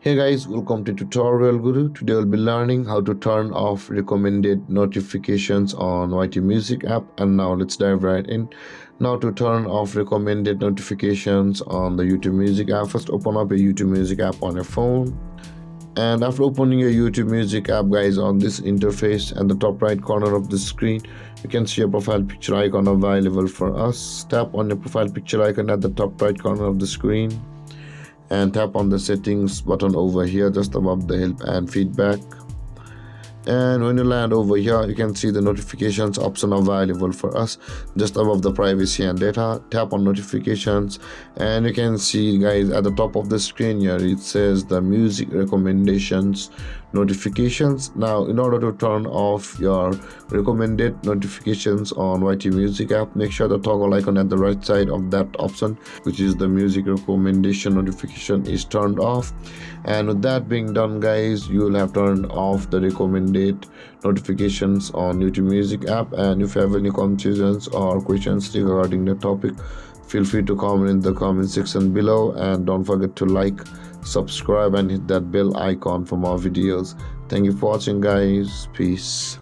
Hey guys, welcome to Tutorial Guru. Today we'll be learning how to turn off recommended notifications on YT Music app. And now let's dive right in. Now to turn off recommended notifications on the YouTube Music app, first open up a YouTube Music app on your phone. And after opening your YouTube Music app, guys, on this interface at the top right corner of the screen, you can see a profile picture icon available for us. Tap on your profile picture icon at the top right corner of the screen and tap on the settings button over here just above the help and feedback. And when you land over here, you can see the notifications option available for us just above the privacy and data. Tap on notifications and you can see, guys, at the top of the screen here it says the music recommendations notifications. Now in order to turn off your recommended notifications on YT Music app, make sure the toggle icon at the right side of that option, which is the music recommendation notification, is turned off. And with that being done, guys, you will have turned off the recommended notifications on YouTube Music app. And if you have any confusions or questions regarding the topic, feel free to comment in the comment section below, and don't forget to like, subscribe and hit that bell icon for more videos. Thank you for watching, guys. Peace.